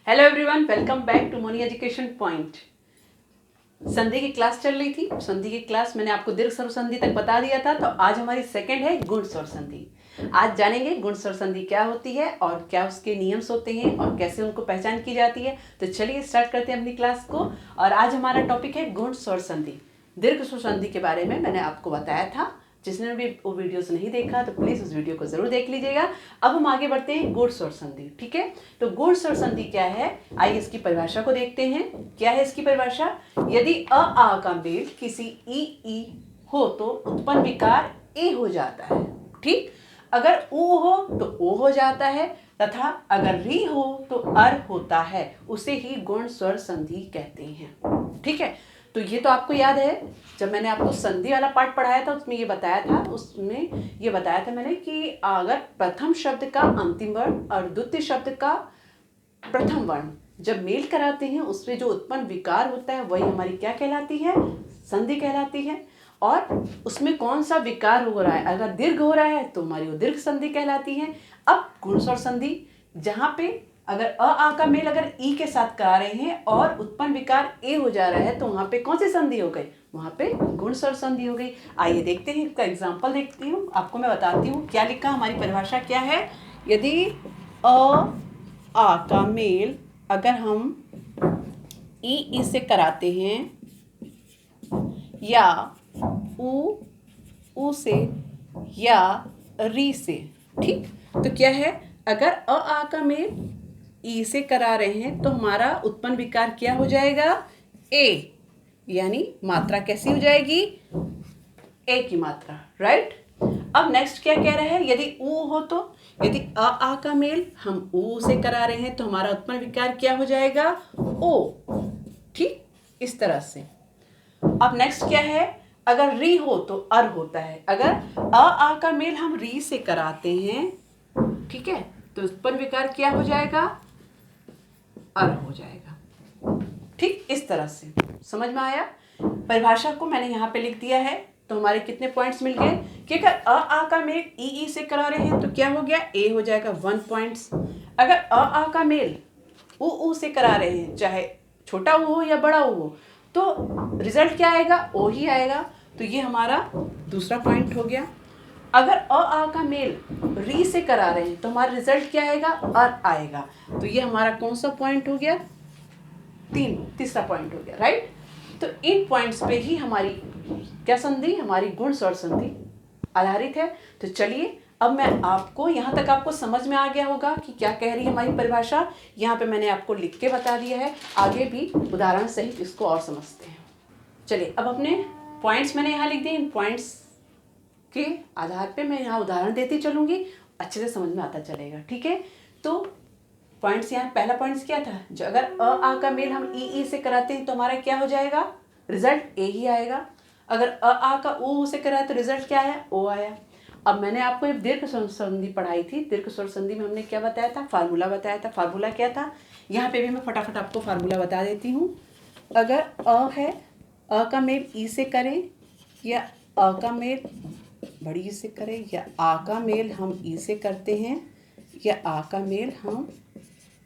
Hello everyone, welcome back to Moni education point. संधि की class चल रही थी। संधि की क्लास मैंने आपको दीर्घ स्वर संधि तक बता दिया था। तो आज हमारी सेकंड है गुण स्वर संधि। आज जानेंगे गुण स्वर संधि क्या होती है और क्या उसके नियम्स होते हैं और कैसे उनको पहचान की जाती है। तो चलिए स्टार्ट करते हैं अपनी क्लास को। और आज हमारा टॉपिक है गुण स्वर संधि। दीर्घ स्वर संधि के बारे में मैंने आपको बताया था। जिसने भी वो वीडियोस नहीं देखा तो प्लीज़ उस वीडियो को ज़रूर देख लीजिएगा। अब हम आगे बढ़ते हैं गुण स्वर संधि। ठीक है, तो गुण स्वर संधि क्या है, आइए इसकी परिभाषा को देखते हैं। क्या है इसकी परिभाषा? यदि अ आ का मेल किसी ई हो तो उत्पन्न विकार ए हो जाता है। ठीक, अगर ऊ हो तो ओ हो जाता है तथा अगर री हो तो अर होता है। उसे ही गुण स्वर संधि कहते हैं। ठीक है, तो ये तो आपको याद है, जब मैंने आपको संधि वाला पार्ट पढ़ाया था उसमें ये बताया था। उसमें ये बताया था मैंने कि अगर प्रथम शब्द का अंतिम वर्ण और द्वितीय शब्द का प्रथम वर्ण जब मेल कराते हैं उसमें जो उत्पन्न विकार होता है वही हमारी क्या कहलाती है? संधि कहलाती है। और उसमें कौन सा विकार हो रहा है, अगर दीर्घ हो रहा है तो हमारी वो दीर्घ संधि कहलाती है। अब गुण स्वर संधि, जहाँ पे अगर अ आ का मेल अगर ई के साथ करा रहे हैं और उत्पन्न विकार ए हो जा रहा है तो वहाँ पे कौन सी संधि हो गई? वहाँ पे गुण स्वर संधि हो गई। आइए देखते हैं, इसका एग्जाम्पल देखती हूँ, आपको मैं बताती हूँ क्या लिखा। हमारी परिभाषा क्या है? यदि अ आ का मेल अगर हम ई से कराते हैं या ऊ से या री से, ठीक, तो क्या है, अगर अ आ का मेल ई से करा रहे हैं तो हमारा उत्पन्न विकार क्या हो जाएगा? ए, यानी मात्रा कैसी हो जाएगी? ए की मात्रा, राइट। अब नेक्स्ट क्या कह रहा है? यदि ऊ हो तो, यदि अ आ का मेल हम ऊ से करा रहे हैं तो हमारा उत्पन्न विकार क्या हो जाएगा? ओ। ठीक, इस तरह से। अब नेक्स्ट क्या है? अगर री हो तो अर होता है। अगर अ आ का मेल हम री से कराते हैं, ठीक है, तो उत्पन्न विकार क्या हो जाएगा? अर हो जाएगा। ठीक, इस तरह से समझ में आया? परिभाषा को मैंने यहाँ पे लिख दिया है। तो हमारे कितने पॉइंट्स मिल गए कि अगर अ आ का मेल ई से करा रहे हैं तो क्या हो गया? ए हो जाएगा 1 पॉइंट्स। अगर अ आ का मेल ऊ से करा रहे हैं, चाहे छोटा ऊ हो या बड़ा ऊ हो, तो रिजल्ट क्या आएगा? ओ ही आएगा। तो ये हमारा दूसरा पॉइंट हो गया। अगर अ आ का मेल री से करा रहे हैं तो हमारा रिजल्ट क्या आएगा? अर आएगा। तो ये हमारा कौन सा पॉइंट हो गया? तीसरा पॉइंट हो गया, राइट। तो इन पॉइंट्स पे ही हमारी क्या संधि, हमारी गुण स्वर संधि आधारित है। तो चलिए, अब मैं आपको यहाँ तक आपको समझ में आ गया होगा कि क्या कह रही है हमारी परिभाषा। यहाँ पे मैंने आपको लिख के बता दिया है, आगे भी उदाहरण सहित इसको और समझते हैं। चलिए, अब अपने पॉइंट्स मैंने यहाँ लिख दिए। इन पॉइंट्स के आधार पे मैं यहाँ उदाहरण देती चलूँगी, अच्छे से समझ में आता चलेगा। ठीक है, तो पॉइंट्स यहाँ, पहला पॉइंट्स क्या था? जो अगर अ आ का मेल हम ई से कराते हैं तो हमारा क्या हो जाएगा? रिजल्ट ए ही आएगा। अगर अ आ का ऊ से कराए तो रिजल्ट क्या आया? ओ आया। अब मैंने आपको एक दीर्घ स्वर संधि पढ़ाई थी। दीर्घ स्वर संधि में हमने क्या बताया था? फार्मूला बताया था। फार्मूला क्या था? यहाँ पे भी मैं फटाफट आपको फार्मूला बता देती हूँ। अगर अ है, अ का मेल ई से करें या अ का मेल बड़ी ई से करें या आ का मेल हम ई से करते हैं या आ का मेल हम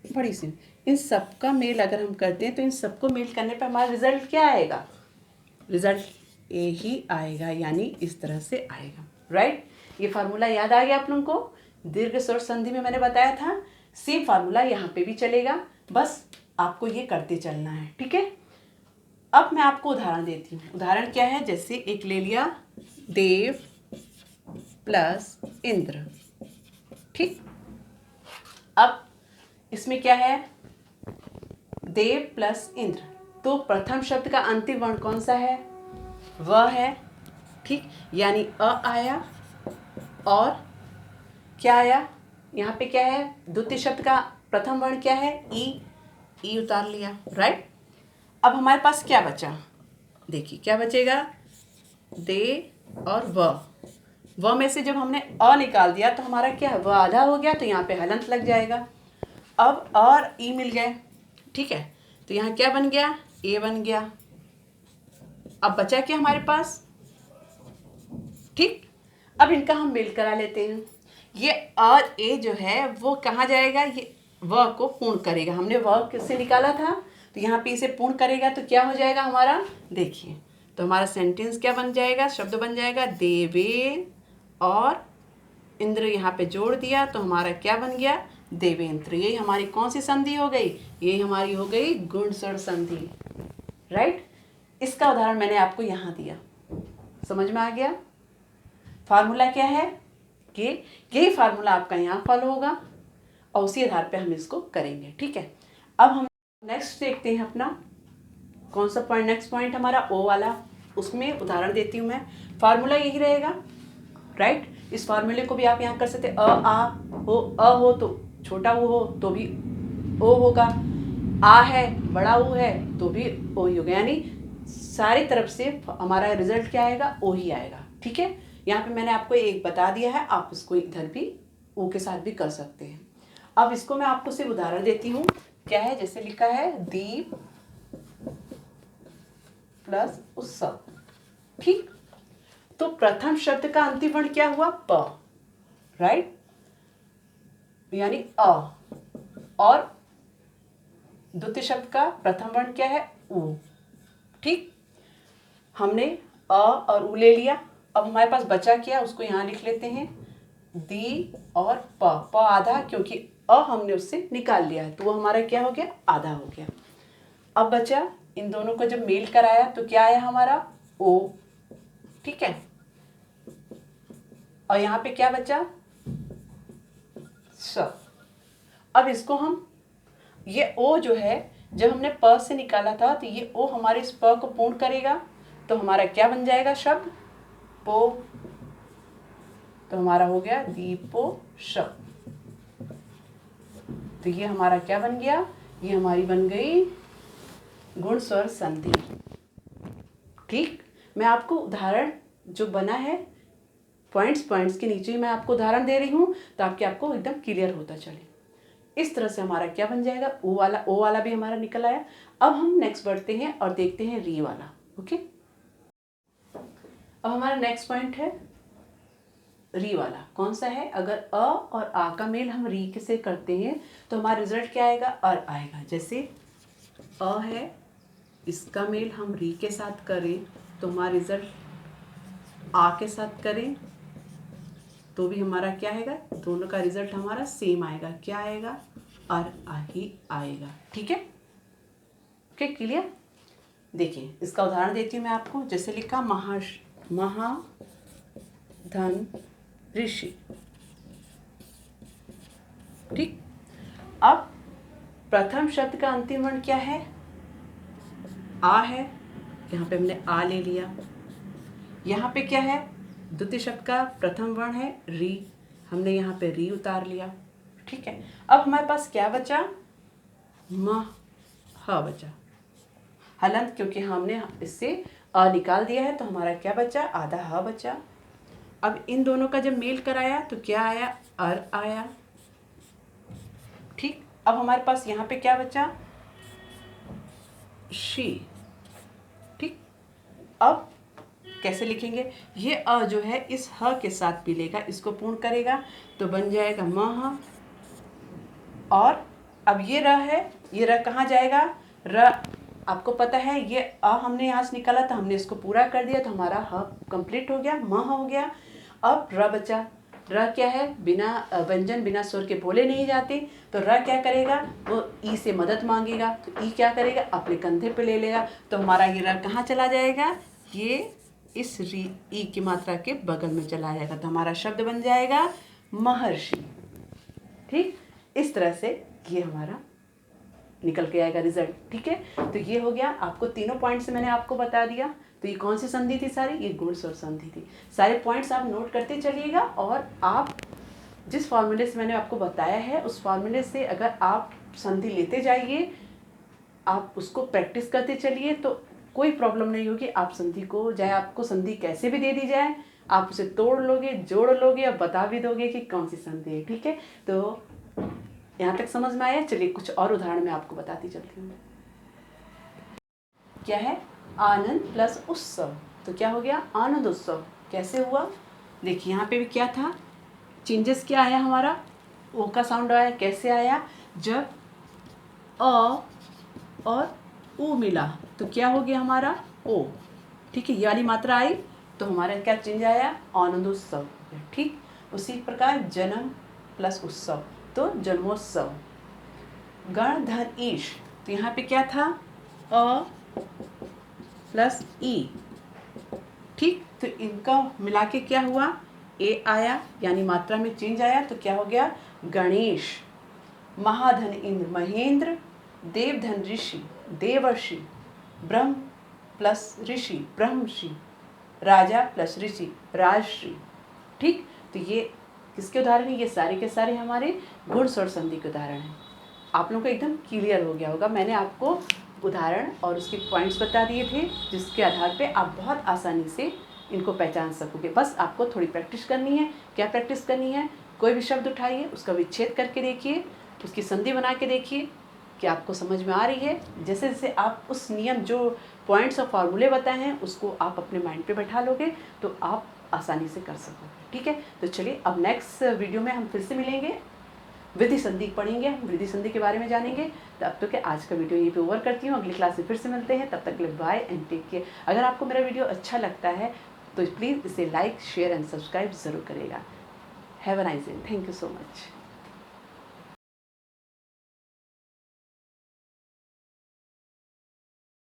बड़ी सी, इन सब का मेल अगर हम करते हैं तो इन सबको मेल करने पर हमारा रिजल्ट क्या आएगा? रिजल्ट ए ही आएगा, यानी इस तरह से आएगा, राइट। ये फार्मूला याद आ गया आप लोगों को? दीर्घ स्वर संधि में मैंने बताया था, सेम फार्मूला यहाँ पे भी चलेगा, बस आपको ये करते चलना है। ठीक है, अब मैं आपको उदाहरण देती हूँ। उदाहरण क्या है? जैसे एक ले लिया, देव प्लस इंद्र। ठीक, अब इसमें क्या है? देव प्लस इंद्र, तो प्रथम शब्द का अंतिम वर्ण कौन सा है? वह है। ठीक, यानी अ आया और क्या आया? यहाँ पे क्या है? द्वितीय शब्द का प्रथम वर्ण क्या है? ई उतार लिया, राइट। अब हमारे पास क्या बचा? देखिए क्या बचेगा? दे और व में से जब हमने अ निकाल दिया तो हमारा क्या है? व आधा हो गया, तो यहाँ पे हलंत लग जाएगा। अब और ई मिल गए, ठीक है, तो यहाँ क्या बन गया? ए बन गया। अब बचा क्या हमारे पास? ठीक, अब इनका हम मेल करा लेते हैं। ये और ए जो है वो कहाँ जाएगा? ये व को पूर्ण करेगा। हमने व किससे निकाला था, तो यहाँ पे इसे पूर्ण करेगा तो क्या हो जाएगा हमारा, देखिए तो हमारा सेंटेंस क्या बन जाएगा, शब्द बन जाएगा देवे और इंद्र। यहाँ पे जोड़ दिया तो हमारा क्या बन गया, देवेंद्र। यही हमारी कौन सी संधि हो गई, यही हमारी हो गई गुण-स्वर संधि, राइट। इसका उदाहरण मैंने आपको यहाँ दिया, समझ में आ गया। फार्मूला क्या है कि यही फार्मूला आपका यहाँ फॉलो होगा और उसी आधार पे हम इसको करेंगे, ठीक है। अब हम नेक्स्ट देखते हैं अपना कौन सा पॉइंट, नेक्स्ट पॉइंट हमारा ओ वाला, उसमें उदाहरण देती हूँ मैं। फार्मूला यही रहेगा, राइट। इस फार्मूले को भी आप यहाँ कर सकते हैं, अ हो तो छोटा ऊ हो तो भी ओ होगा, आ है बड़ा ऊ है तो भी ओ ही होगा, यानी सारी तरफ से हमारा रिजल्ट क्या आएगा, ओ ही आएगा, ठीक है। यहाँ पे मैंने आपको एक बता दिया है, आप इसको इधर भी ओ के साथ भी कर सकते हैं। अब इसको मैं आपको सिर्फ उदाहरण देती हूँ, क्या है, जैसे लिखा है दीप प्लस उत्सव, ठीक। तो प्रथम शब्द का अंतिम वर्ण क्या हुआ, प, राइट, यानी अ, और द्वितीय शब्द का प्रथम वर्ण क्या है, उ, ठीक। हमने अ और उ ले लिया, अब हमारे पास बचा क्या, उसको यहाँ लिख लेते हैं, दी और प आधा, क्योंकि अ हमने उससे निकाल लिया है तो वो हमारा क्या हो गया, आधा हो गया। अब बचा इन दोनों को जब मेल कराया तो क्या आया हमारा, ओ, ठीक है। और यहाँ पे क्या बचा, स। अब इसको हम, ये ओ जो है जब हमने प से निकाला था तो ये ओ हमारे इस प को पूर्ण करेगा तो हमारा क्या बन जाएगा शब्द, पो। तो हमारा हो गया दीपो श। तो ये हमारा क्या बन गया, ये हमारी बन गई गुण स्वर संधि, ठीक। मैं आपको उदाहरण जो बना है पॉइंट्स के नीचे ही मैं आपको उदाहरण दे रही हूँ ताकि आपको एकदम क्लियर होता चले। इस तरह से हमारा क्या बन जाएगा, ओ वाला भी हमारा निकल आया। अब हम नेक्स्ट बढ़ते हैं और देखते हैं री वाला, ओके। अब हमारा नेक्स्ट पॉइंट है री वाला, कौन सा है, अगर अ और आ का मेल हम री से करते हैं तो हमारा रिजल्ट क्या आएगा, अर आएगा। जैसे अ है, इसका मेल हम री के साथ करें तो हमारा रिजल्ट आ के साथ करें तो भी हमारा क्या आएगा, दोनों का रिजल्ट हमारा सेम आएगा, क्या आएगा, अर ही आएगा, ठीक है। Okay, clear. देखिए इसका उदाहरण देती हूँ मैं आपको, जैसे लिखा महाधन ऋषि, ठीक। अब प्रथम शब्द का अंतिम वर्ण क्या है, आ है, यहाँ पे हमने आ ले लिया। यहाँ पे क्या है, द्वितीय शब्द का प्रथम वर्ण है री, हमने यहाँ पे री उतार लिया, ठीक है। अब हमारे पास क्या बचा, म ह बचा, हलंत, क्योंकि हमने इससे अ निकाल दिया है तो हमारा क्या बचा, आधा ह बचा। अब इन दोनों का जब मेल कराया तो क्या आया, अर आया, ठीक। अब हमारे पास यहाँ पे क्या बचा, शी, ठीक। अब कैसे लिखेंगे, ये अ जो है इस ह के साथ मिलेगा, इसको पूर्ण करेगा तो बन जाएगा मह। और अब ये र है, ये र कहाँ जाएगा, र आपको पता है ये अ हमने यहाँ से निकाला था, हमने इसको पूरा कर दिया तो हमारा ह कंप्लीट हो गया, मह हो गया। अब र बचा, र क्या है, बिना व्यंजन बिना स्वर के बोले नहीं जाते, तो र क्या करेगा, वो ई से मदद मांगेगा, तो ई क्या करेगा, अपने कंधे पे ले लेगा, तो हमारा ये र कहाँ चला जाएगा, ये इस री ई की मात्रा के बगल में चला जाएगा, तो हमारा शब्द बन जाएगा महर्षि, ठीक। इस तरह से ये हमारा निकल के आएगा रिजल्ट, ठीक है। तो ये हो गया, आपको तीनों पॉइंट्स मैंने आपको बता दिया। तो ये कौन सी संधि थी सारी, ये गुण स्वर संधि थी। सारे पॉइंट्स आप नोट करते चलिएगा और आप जिस फॉर्मूले से मैंने आपको बताया है उस फॉर्मूले से अगर आप संधि लेते जाइए, आप उसको प्रैक्टिस करते चलिए तो कोई प्रॉब्लम नहीं होगी। आप संधि को, चाहे आपको संधि कैसे भी दे दी जाए, आप उसे तोड़ लोगे, जोड़ लोगे और बता भी दोगे कि कौन सी संधि है, ठीक है। तो यहाँ तक समझ में आया। चलिए कुछ और उदाहरण मैं आपको बताती चलती हूँ। क्या है, आनंद प्लस उत्सव, तो क्या हो गया, आनंद उत्सव। कैसे हुआ, देखिए यहाँ पे भी क्या था, चेंजेस क्या आया हमारा, ओ का साउंड आया, कैसे आया, जब अ और उ मिला तो क्या हो गया हमारा ओ। ठीक है, ये वाली मात्रा आई तो हमारा क्या चेंज आया, आनंदोत्सव। ठीक, उसी प्रकार जन्म प्लस उत्सव तो जन्मोत्सव। गण धन ईश तो यहाँ पे क्या था, अ प्लस ई। ठीक, तो इनका मिला के क्या हुआ, ए आया, यानी मात्रा में चेंज आया तो क्या हो गया, गणेश। महाधन इंद्र महेंद्र, देवधन ऋषि देवर्षि, ब्रह्म प्लस ऋषि ब्रह्मषि, राजा प्लस ऋषि राजश्री। ठीक, तो ये किसके उदाहरण है, ये सारे के सारे हमारे गुण स्वर संधि के उदाहरण हैं। आप लोगों को एकदम क्लियर हो गया होगा, मैंने आपको उदाहरण और उसके पॉइंट्स बता दिए थे जिसके आधार पे आप बहुत आसानी से इनको पहचान सकोगे। बस आपको थोड़ी प्रैक्टिस करनी है। क्या प्रैक्टिस करनी है, कोई भी शब्द उठाइए, उसका विच्छेद करके देखिए, उसकी संधि बना के देखिए कि आपको समझ में आ रही है। जैसे जैसे आप उस नियम जो पॉइंट्स और फार्मूले बताए हैं उसको आप अपने माइंड पे बैठा लोगे तो आप आसानी से कर सकोगे। ठीक है, तो चलिए अब नेक्स्ट वीडियो में हम फिर से मिलेंगे, वृद्धि संधि पढ़ेंगे, हम वृद्धि संधि के बारे में जानेंगे। तब तक आज का वीडियो यहीं पे ओवर करती हूँ, अगली क्लास में फिर से मिलते हैं। तब तक के लिए बाय एंड टेक केयर। अगर आपको मेरा वीडियो अच्छा लगता है तो प्लीज़ इसे लाइक शेयर एंड सब्सक्राइब ज़रूर करेगा। Have a nice day, thank you so much.